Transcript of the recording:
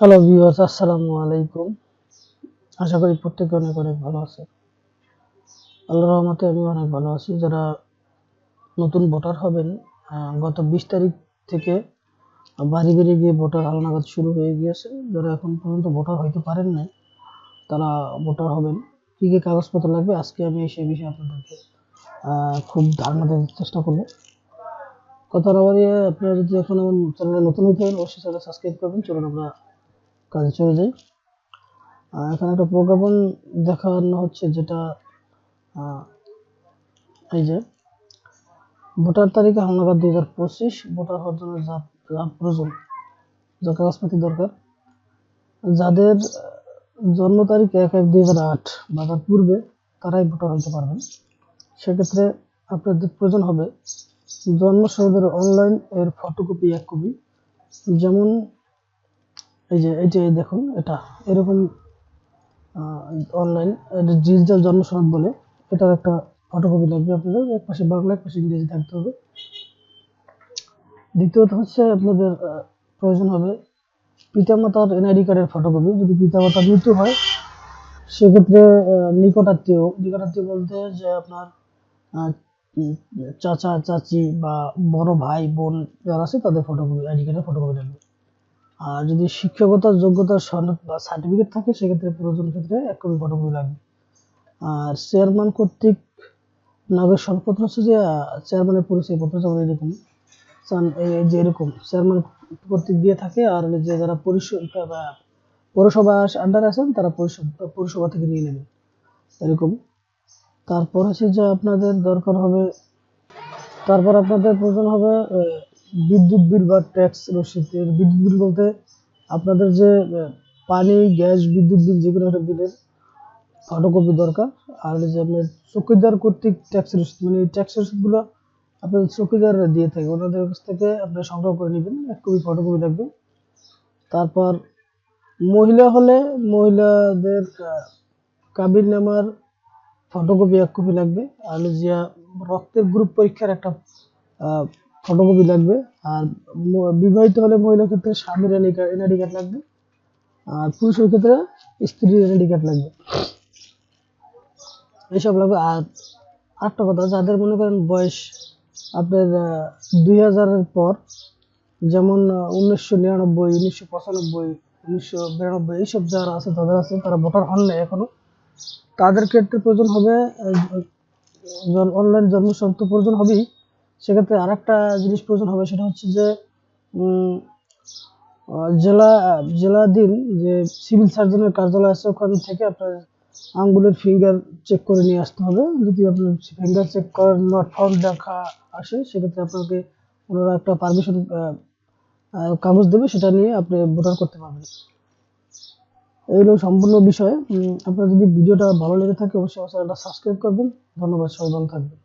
Hello viewers, আসসালামু আলাইকুম। আশা করি প্রত্যেকে অনেক অনেক ভালো আছে। আল্লাহর রহমতে আমি অনেক ভালো আছি। যারা নতুন ভোটার হবেন, গত 20 তারিখ থেকে বাড়ি বাড়ি গিয়ে ভোটার হালনাগাদ শুরু হয়ে গিয়েছে। যারা এখন পর্যন্ত ভোটার হইতে পারেন নাই, তারা ভোটার হবেন। কী কী কাগজপত্র লাগবে আজকে আমি সেই বিষয়ে আপনাদেরকে খুব ধারণা দেওয়ার চেষ্টা করবো। কথা না বাড়িয়ে আপনারা যদি এখন আমার চ্যানেলে নতুন হতে হন, অবশ্যই চ্যানেল সাবস্ক্রাইব করবেন। চলুন আমরা কাজে চলে যাই। এখানে একটা প্রজ্ঞাপন দেখানো হচ্ছে, যেটা এই যে ভোটার তালিকা হালনাগাদ 2025 ভোটার হওয়ার জন্য যা প্রয়োজন, যা কাগজপাতি দরকার, যাদের জন্ম তারিখ 1/1/2008 বা তার পূর্বে, তারাই ভোটার হতে পারবেন। সেক্ষেত্রে আপনাদের প্রয়োজন হবে জন্ম সনদের অনলাইন এর ফটোকপি 1 কপি। যেমন এই যে দেখুন, এটা এরকম অনলাইন ডিজিটাল জন্ম সনদ বলে, এটার একটা ফটোকপি লাগবে আপনাদের। এক পাশে বাংলা, এক পাশে ইংরেজি থাকতে হবে। দ্বিতীয়ত হচ্ছে আপনাদের প্রয়োজন হবে পিতামাতার এনআইডি কার্ডের ফটোকপি। যদি পিতামাতার মৃত্যু হয়, সেক্ষেত্রে নিকটাত্মীয় বলতে যে আপনার চাচা চাচি বা বড় ভাই বোন যারা আছে, তাদের ফটোকপি, আইডি কার্ডের ফটোকপি লাগবে। আর যদি শিক্ষকতার যোগ্যতার সনদ বা সার্টিফিকেট থাকে, সেক্ষেত্রে প্রয়োজন ক্ষেত্রে 1 কপি ফটোকপি লাগবে। আর চেয়ারম্যান কর্তৃক নাগরিক সনদপত্র হচ্ছে যে চেয়ারম্যানের পরিচয়পত্র, যেমন এরকম এই যে এরকম চেয়ারম্যান কর্তৃক দিয়ে থাকে। আর যে যারা পৌরসভা আন্ডারে আছেন, তারা পৌরসভা থেকে নিয়ে নেবেন এরকম। তারপর হচ্ছে যে আপনাদের দরকার হবে, তারপর আপনাদের প্রয়োজন হবে বিদ্যুৎ বিল বা ট্যাক্স রসিদ। বিদ্যুৎ বিল বলতে আপনাদের যে পানি, গ্যাস, বিদ্যুৎ বিল, যে কোনো একটা বিলের ফটোকপি দরকার। আর যে আপনার চৌকিদার কর্তৃক ট্যাক্স রসিদ, মানে এই ট্যাক্স রসিদগুলো আপনাদের চৌকিদাররা দিয়ে থাকে, ওনাদের কাছ থেকে আপনারা সংগ্রহ করে নেবেন। 1 কপি ফটোকপি লাগবে। তারপর মহিলা হলে মহিলাদের কাবিননামার ফটোকপি 1 কপি লাগবে। আর যে রক্তের গ্রুপ পরীক্ষার একটা ফটোকপি লাগবে। আর বিবাহিত হলে মহিলার ক্ষেত্রে স্বামীর এনআইডি কার্ড লাগবে। আর পুরুষের ক্ষেত্রে স্ত্রীর এনআইডি কার্ড লাগবে, এইসব লাগবে। আর আরেকটা কথা, যাদের মনে করেন বয়স আপনার 2000-এর পর, যেমন 1999, 1995, 1992, এইসব যারা আছে, তারা ভোটার হন না এখনো, তাদের ক্ষেত্রে প্রয়োজন হবে অনলাইন জন্ম সনদ তো প্রয়োজন হবেই। সেক্ষেত্রে আরেকটা জিনিস প্রয়োজন হবে, সেটা হচ্ছে যে জেলাধীন যে সিভিল সার্জনের কার্যালয় আছে, ওখান থেকে আপনার আঙ্গুলের ফিঙ্গার চেক করে নিয়ে আসতে হবে। যদি আপনার ফিঙ্গার চেক করার নট ফাউন্ড দেখা আসে, সেক্ষেত্রে আপনাকে ওনারা একটা পারমিশন কাগজ দেবে, সেটা নিয়ে আপনি ভোটার করতে পারবেন। এইগুলো সম্পূর্ণ বিষয়। আপনার যদি ভিডিওটা ভালো লেগে থাকে, অবশ্যই চ্যানেলটা সাবস্ক্রাইব করবেন। ধন্যবাদ, সবাই ভালো থাকবেন।